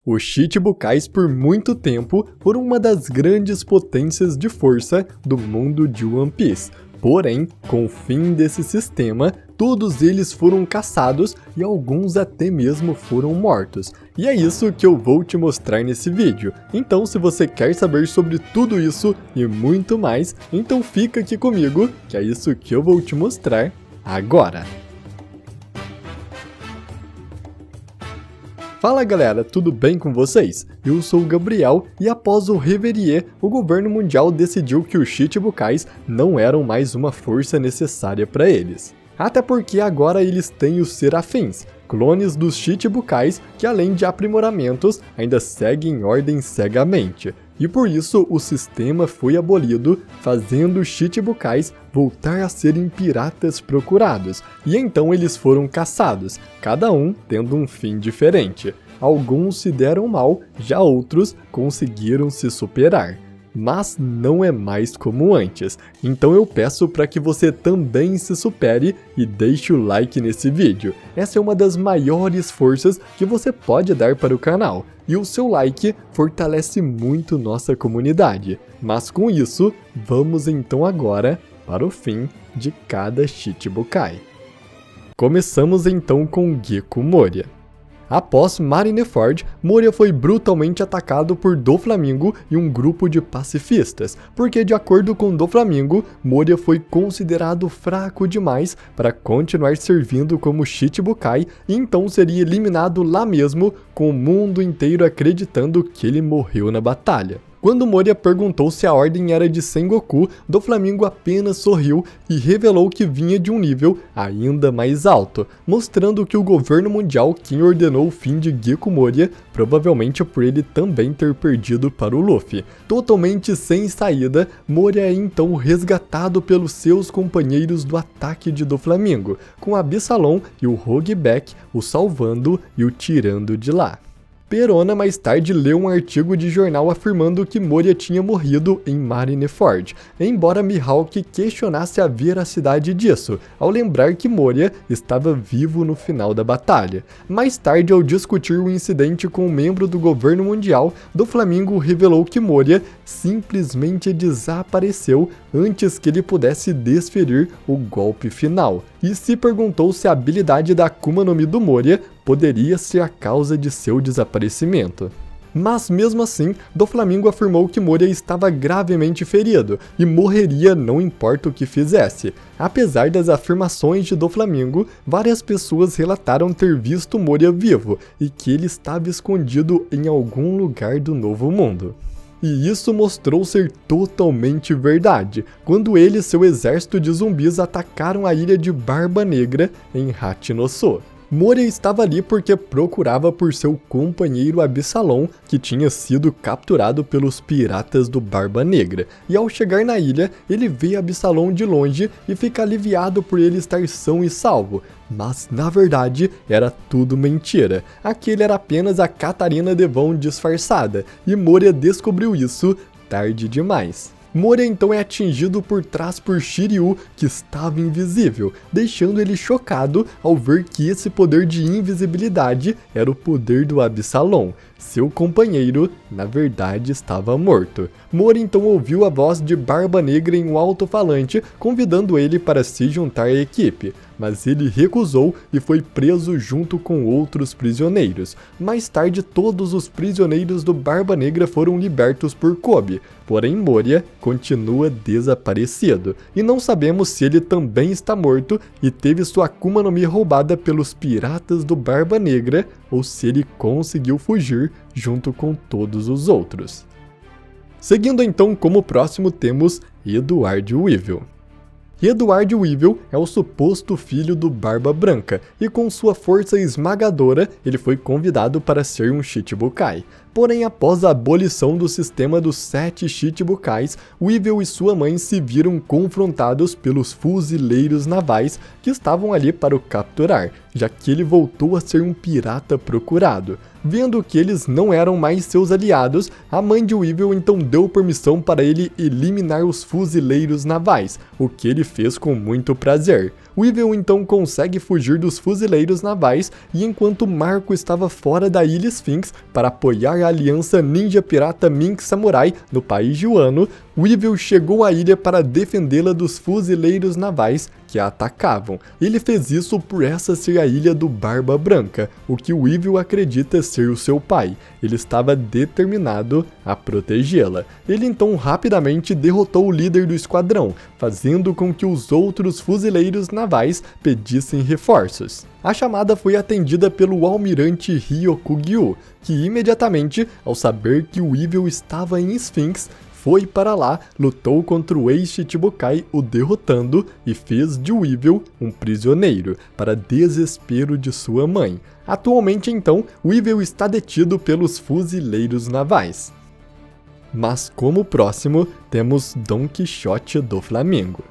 Os Chichibukais por muito tempo foram uma das grandes potências de força do mundo de One Piece. Porém, com o fim desse sistema, todos eles foram caçados e alguns até mesmo foram mortos. E é isso que eu vou te mostrar nesse vídeo. Então, se você quer saber sobre tudo isso e muito mais, então fica aqui comigo, que é isso que eu vou te mostrar agora. Fala galera, tudo bem com vocês? Eu sou o Gabriel e após o Reverie, o governo mundial decidiu que os Chichibukais não eram mais uma força necessária para eles. Até porque agora eles têm os Serafins, clones dos Chichibukais que além de aprimoramentos ainda seguem ordem cegamente. E por isso o sistema foi abolido, fazendo os Chichibukais voltar a serem piratas procurados. E então eles foram caçados, cada um tendo um fim diferente. Alguns se deram mal, já outros conseguiram se superar. Mas não é mais como antes, então eu peço para que você também se supere e deixe o like nesse vídeo. Essa é uma das maiores forças que você pode dar para o canal, e o seu like fortalece muito nossa comunidade. Mas com isso, vamos então agora para o fim de cada Chichibukai. Começamos então com Gecko Moria. Após Marineford, Moria foi brutalmente atacado por Doflamingo e um grupo de pacifistas, porque de acordo com Doflamingo, Moria foi considerado fraco demais para continuar servindo como Chichibukai e então seria eliminado lá mesmo, com o mundo inteiro acreditando que ele morreu na batalha. Quando Moria perguntou se a ordem era de Sengoku, Doflamingo apenas sorriu e revelou que vinha de um nível ainda mais alto, mostrando que o governo mundial quem ordenou o fim de Gecko Moria, provavelmente por ele também ter perdido para o Luffy. Totalmente sem saída, Moria é então resgatado pelos seus companheiros do ataque de Doflamingo, com Absalom e o Hogback o salvando e o tirando de lá. Perona mais tarde leu um artigo de jornal afirmando que Moria tinha morrido em Marineford, embora Mihawk questionasse a veracidade disso, ao lembrar que Moria estava vivo no final da batalha. Mais tarde, ao discutir o incidente com um membro do governo mundial, Doflamingo revelou que Moria simplesmente desapareceu antes que ele pudesse desferir o golpe final, e se perguntou se a habilidade da Akuma no Mi do Moria poderia ser a causa de seu desaparecimento. Mas mesmo assim, Doflamingo afirmou que Moria estava gravemente ferido e morreria não importa o que fizesse. Apesar das afirmações de Doflamingo, várias pessoas relataram ter visto Moria vivo e que ele estava escondido em algum lugar do Novo Mundo. E isso mostrou ser totalmente verdade, quando ele e seu exército de zumbis atacaram a ilha de Barba Negra em Hachinosu. Moria estava ali porque procurava por seu companheiro Absalom, que tinha sido capturado pelos piratas do Barba Negra, e ao chegar na ilha, ele vê Absalom de longe e fica aliviado por ele estar são e salvo. Mas na verdade era tudo mentira, aquele era apenas a Catarina Devon disfarçada, e Moria descobriu isso tarde demais. Moria então é atingido por trás por Shiryu, que estava invisível, deixando ele chocado ao ver que esse poder de invisibilidade era o poder do Absalom. Seu companheiro, na verdade, estava morto. Moria então ouviu a voz de Barba Negra em um alto-falante, convidando ele para se juntar à equipe, mas ele recusou e foi preso junto com outros prisioneiros. Mais tarde, todos os prisioneiros do Barba Negra foram libertos por Kobe, porém Moria continua desaparecido, e não sabemos se ele também está morto e teve sua Akuma no Mi roubada pelos piratas do Barba Negra, ou se ele conseguiu fugir junto com todos os outros. Seguindo então como próximo temos Edward Weevil. Edward Weevil é o suposto filho do Barba Branca, e com sua força esmagadora, ele foi convidado para ser um Chichibukai. Porém, após a abolição do sistema dos 7 Chichibukais, Weevil e sua mãe se viram confrontados pelos fuzileiros navais que estavam ali para o capturar, já que ele voltou a ser um pirata procurado. Vendo que eles não eram mais seus aliados, a mãe de Weevil então deu permissão para ele eliminar os fuzileiros navais, o que ele fez com muito prazer. Weevil então consegue fugir dos fuzileiros navais e enquanto Marco estava fora da Ilha Sphinx para apoiar a aliança ninja pirata Mink Samurai no país de Wano, Weevil chegou à ilha para defendê-la dos fuzileiros navais que a atacavam. Ele fez isso por essa ser a ilha do Barba Branca, o que Weevil acredita ser o seu pai. Ele estava determinado a protegê-la. Ele então rapidamente derrotou o líder do esquadrão, fazendo com que os outros fuzileiros navais pedissem reforços. A chamada foi atendida pelo almirante Ryokugyu, que imediatamente, ao saber que Weevil estava em Sphinx, foi para lá, lutou contra o ex-Chichibukai, o derrotando e fez de Weevil um prisioneiro, para desespero de sua mãe. Atualmente então, Weevil está detido pelos fuzileiros navais. Mas como próximo, temos Don Quixote do Flamengo.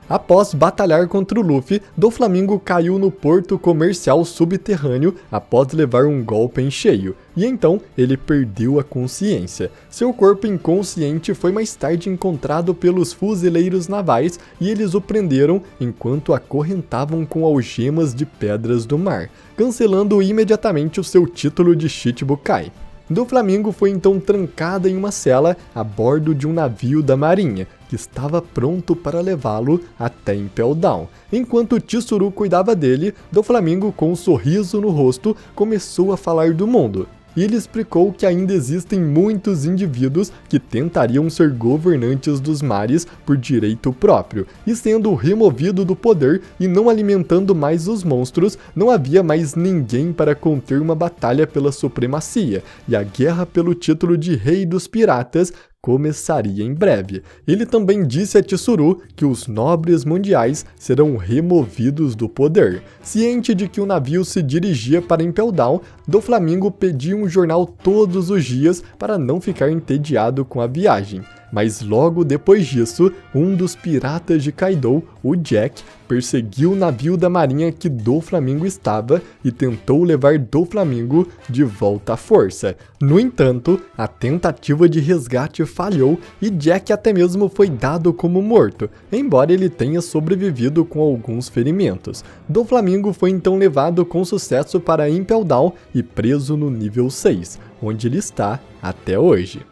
Após batalhar contra o Luffy, Doflamingo caiu no porto comercial subterrâneo após levar um golpe em cheio, e então ele perdeu a consciência. Seu corpo inconsciente foi mais tarde encontrado pelos fuzileiros navais e eles o prenderam enquanto acorrentavam com algemas de pedras do mar, cancelando imediatamente o seu título de Chichibukai. Doflamingo foi então trancada em uma cela a bordo de um navio da marinha, que estava pronto para levá-lo até Impel Down. Enquanto Chizuru cuidava dele, Doflamingo, com um sorriso no rosto, começou a falar do mundo. E ele explicou que ainda existem muitos indivíduos que tentariam ser governantes dos mares por direito próprio, e sendo removido do poder e não alimentando mais os monstros, não havia mais ninguém para conter uma batalha pela supremacia, e a guerra pelo título de Rei dos Piratas começaria em breve. Ele também disse a Chizuru que os nobres mundiais serão removidos do poder. Ciente de que o navio se dirigia para Impel Down, Doflamingo pedia um jornal todos os dias para não ficar entediado com a viagem. Mas logo depois disso, um dos piratas de Kaido, o Jack, perseguiu o navio da marinha que Doflamingo estava e tentou levar Doflamingo de volta à força. No entanto, a tentativa de resgate falhou e Jack até mesmo foi dado como morto, embora ele tenha sobrevivido com alguns ferimentos. Doflamingo foi então levado com sucesso para Impel Down e preso no nível 6, onde ele está até hoje.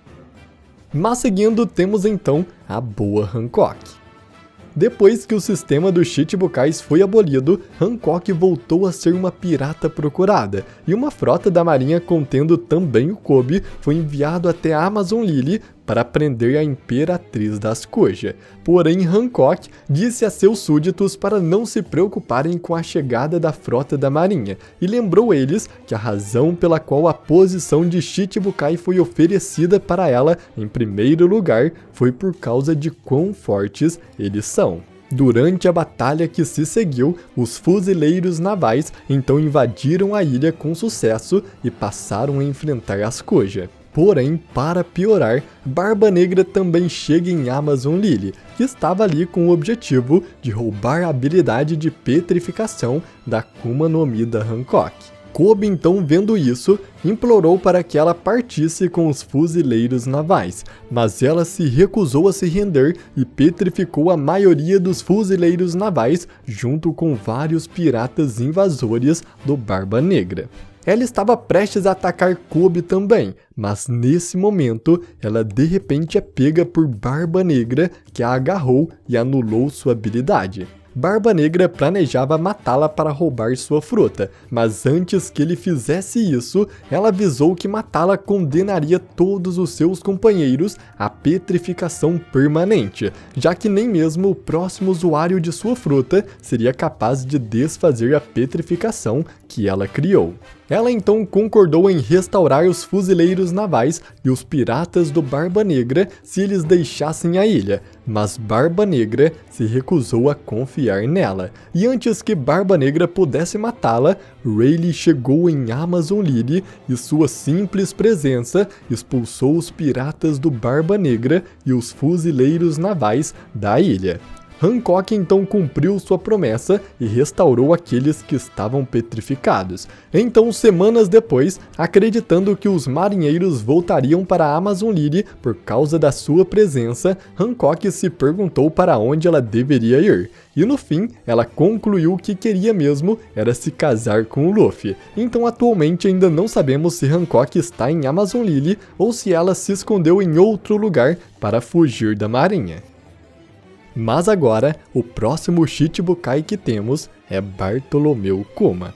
Mas seguindo, temos então a boa Hancock. Depois que o sistema dos Chichibukais foi abolido, Hancock voltou a ser uma pirata procurada, e uma frota da marinha contendo também o Kobe foi enviado até a Amazon Lily para prender a Imperatriz das Kuja. Porém, Hancock disse a seus súditos para não se preocuparem com a chegada da frota da marinha, e lembrou eles que a razão pela qual a posição de Chichibukai foi oferecida para ela em primeiro lugar foi por causa de quão fortes eles são. Durante a batalha que se seguiu, os fuzileiros navais então invadiram a ilha com sucesso e passaram a enfrentar as Kuja. Porém, para piorar, Barba Negra também chega em Amazon Lily, que estava ali com o objetivo de roubar a habilidade de petrificação da Akuma no Mi da Hancock. Kobe, então, vendo isso, implorou para que ela partisse com os fuzileiros navais, mas ela se recusou a se render e petrificou a maioria dos fuzileiros navais junto com vários piratas invasores do Barba Negra. Ela estava prestes a atacar Kobe também, mas nesse momento ela de repente é pega por Barba Negra, que a agarrou e anulou sua habilidade. Barba Negra planejava matá-la para roubar sua fruta, mas antes que ele fizesse isso, ela avisou que matá-la condenaria todos os seus companheiros à petrificação permanente, já que nem mesmo o próximo usuário de sua fruta seria capaz de desfazer a petrificação que ela criou. Ela então concordou em restaurar os fuzileiros navais e os piratas do Barba Negra se eles deixassem a ilha, mas Barba Negra se recusou a confiar nela. E antes que Barba Negra pudesse matá-la, Rayleigh chegou em Amazon Lily e sua simples presença expulsou os piratas do Barba Negra e os fuzileiros navais da ilha. Hancock então cumpriu sua promessa e restaurou aqueles que estavam petrificados. Então, semanas depois, acreditando que os marinheiros voltariam para a Amazon Lily por causa da sua presença, Hancock se perguntou para onde ela deveria ir. E no fim, ela concluiu que queria mesmo era se casar com o Luffy. Então atualmente ainda não sabemos se Hancock está em Amazon Lily ou se ela se escondeu em outro lugar para fugir da marinha. Mas agora, o próximo Chichibukai que temos é Bartolomeu Kuma.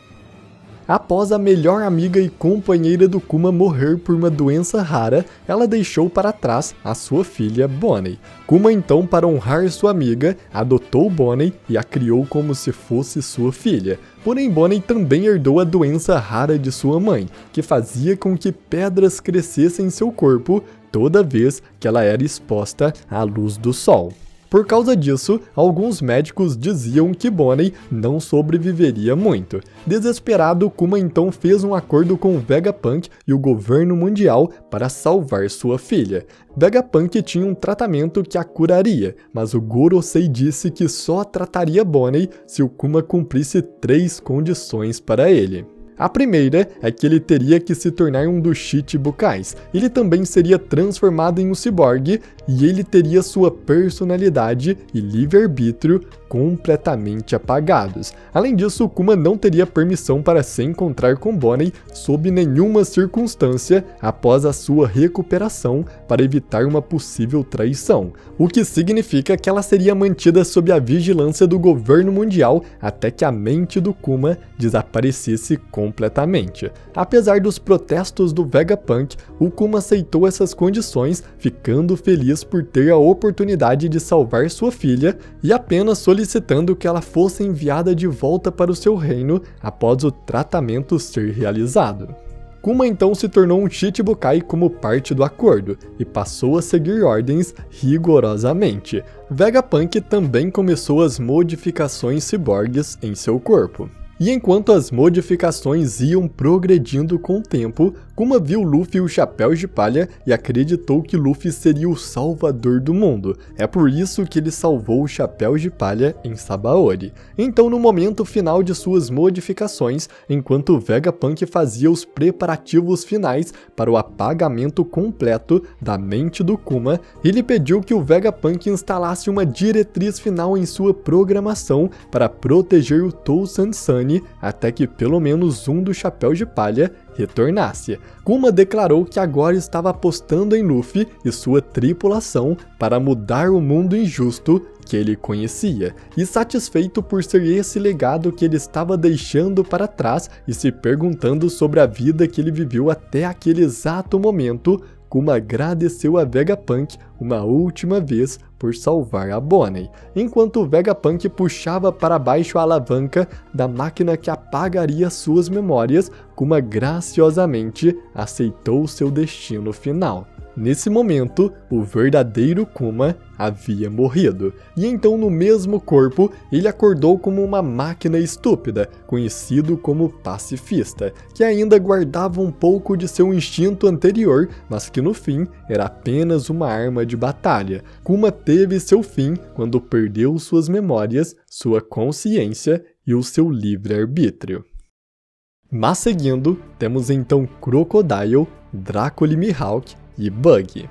Após a melhor amiga e companheira do Kuma morrer por uma doença rara, ela deixou para trás a sua filha Bonnie. Kuma então, para honrar sua amiga, adotou Bonnie e a criou como se fosse sua filha. Porém, Bonnie também herdou a doença rara de sua mãe, que fazia com que pedras crescessem em seu corpo toda vez que ela era exposta à luz do sol. Por causa disso, alguns médicos diziam que Bonnie não sobreviveria muito. Desesperado, Kuma então fez um acordo com o Vegapunk e o governo mundial para salvar sua filha. Vegapunk tinha um tratamento que a curaria, mas o Gorosei disse que só trataria Bonnie se o Kuma cumprisse 3 condições para ele. A primeira é que ele teria que se tornar um dos Chichibukais. Ele também seria transformado em um ciborgue e ele teria sua personalidade e livre-arbítrio completamente apagados. Além disso, o Kuma não teria permissão para se encontrar com Bonnie sob nenhuma circunstância após a sua recuperação para evitar uma possível traição, o que significa que ela seria mantida sob a vigilância do governo mundial até que a mente do Kuma desaparecesse completamente. Apesar dos protestos do Vegapunk, o Kuma aceitou essas condições, ficando feliz por ter a oportunidade de salvar sua filha e apenas solicitando que ela fosse enviada de volta para o seu reino após o tratamento ser realizado. Kuma então se tornou um Chichibukai como parte do acordo e passou a seguir ordens rigorosamente. Vegapunk também começou as modificações ciborgues em seu corpo. E enquanto as modificações iam progredindo com o tempo, Kuma viu Luffy e o Chapéu de Palha e acreditou que Luffy seria o salvador do mundo. É por isso que ele salvou o Chapéu de Palha em Sabaody. Então, no momento final de suas modificações, enquanto o Vegapunk fazia os preparativos finais para o apagamento completo da mente do Kuma, ele pediu que o Vegapunk instalasse uma diretriz final em sua programação para proteger o Tousan Sunny até que pelo menos um do Chapéu de Palha retornasse. Kuma declarou que agora estava apostando em Luffy e sua tripulação para mudar o mundo injusto que ele conhecia, e satisfeito por ser esse legado que ele estava deixando para trás e se perguntando sobre a vida que ele viveu até aquele exato momento, Kuma agradeceu a Vegapunk uma última vez por salvar a Bonnie, enquanto o Vegapunk puxava para baixo a alavanca da máquina que apagaria suas memórias, Kuma graciosamente aceitou seu destino final. Nesse momento, o verdadeiro Kuma havia morrido, e então no mesmo corpo ele acordou como uma máquina estúpida, conhecido como pacifista, que ainda guardava um pouco de seu instinto anterior, mas que no fim era apenas uma arma de batalha. Kuma teve seu fim quando perdeu suas memórias, sua consciência e o seu livre-arbítrio. Mas seguindo, temos então Crocodile, Dracula Mihawk e Bug.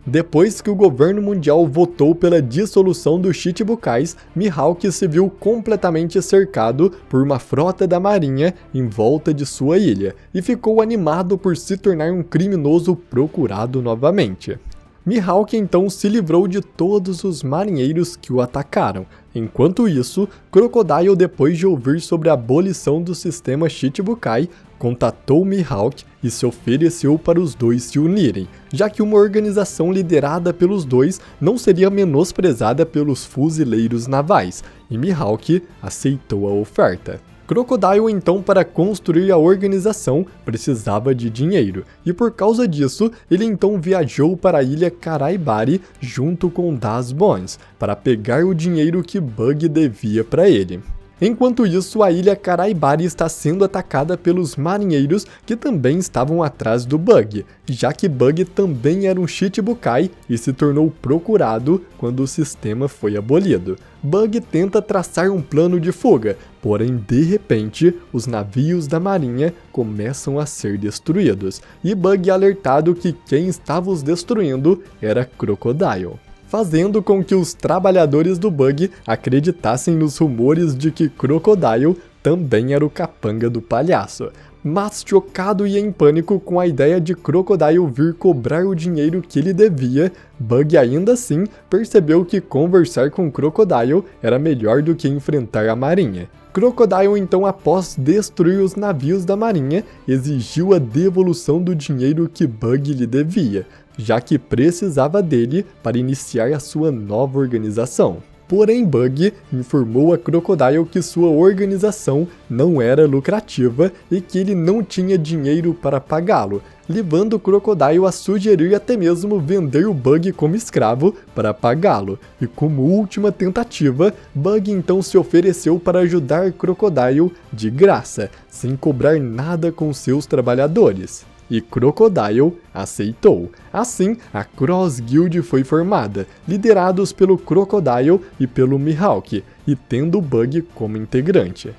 Depois que o governo mundial votou pela dissolução dos Chichibukais, Mihawk se viu completamente cercado por uma frota da marinha em volta de sua ilha, e ficou animado por se tornar um criminoso procurado novamente. Mihawk então se livrou de todos os marinheiros que o atacaram. Enquanto isso, Crocodile, depois de ouvir sobre a abolição do sistema Chichibukai, contatou Mihawk e se ofereceu para os dois se unirem, já que uma organização liderada pelos dois não seria menosprezada pelos fuzileiros navais, e Mihawk aceitou a oferta. Crocodile então, para construir a organização, precisava de dinheiro, e por causa disso, ele então viajou para a ilha Karaibari junto com Das Bones, para pegar o dinheiro que Bug devia para ele. Enquanto isso, a ilha Karaibari está sendo atacada pelos marinheiros que também estavam atrás do Bug, já que Bug também era um Shichibukai e se tornou procurado quando o sistema foi abolido. Bug tenta traçar um plano de fuga, porém de repente os navios da marinha começam a ser destruídos, e Bug é alertado que quem estava os destruindo era Crocodile, fazendo com que os trabalhadores do Bug acreditassem nos rumores de que Crocodile também era o capanga do palhaço. Mas chocado e em pânico com a ideia de Crocodile vir cobrar o dinheiro que ele devia, Bug ainda assim percebeu que conversar com Crocodile era melhor do que enfrentar a marinha. Crocodile então, após destruir os navios da marinha, exigiu a devolução do dinheiro que Bug lhe devia, já que precisava dele para iniciar a sua nova organização. Porém, Bug informou a Crocodile que sua organização não era lucrativa e que ele não tinha dinheiro para pagá-lo, levando Crocodile a sugerir até mesmo vender o Bug como escravo para pagá-lo. E como última tentativa, Bug então se ofereceu para ajudar Crocodile de graça, sem cobrar nada com seus trabalhadores. E Crocodile aceitou. Assim, a Cross Guild foi formada, liderados pelo Crocodile e pelo Mihawk, e tendo Bug como integrante.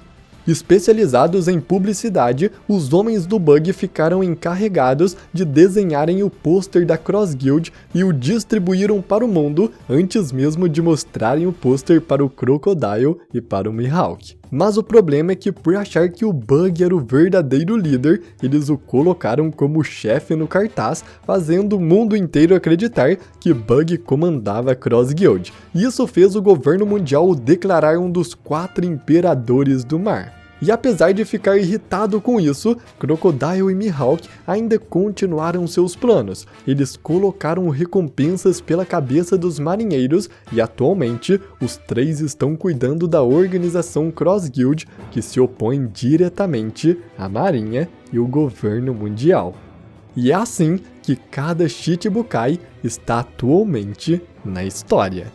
Especializados em publicidade, os homens do Bug ficaram encarregados de desenharem o pôster da Cross Guild e o distribuíram para o mundo antes mesmo de mostrarem o pôster para o Crocodile e para o Mihawk. Mas o problema é que, por achar que o Bug era o verdadeiro líder, eles o colocaram como chefe no cartaz, fazendo o mundo inteiro acreditar que Bug comandava a Cross Guild. Isso fez o governo mundial o declarar um dos 4 imperadores do mar. E apesar de ficar irritado com isso, Crocodile e Mihawk ainda continuaram seus planos. Eles colocaram recompensas pela cabeça dos marinheiros e atualmente os 3 estão cuidando da organização Cross Guild, que se opõe diretamente à marinha e o governo mundial. E é assim que cada Shichibukai está atualmente na história.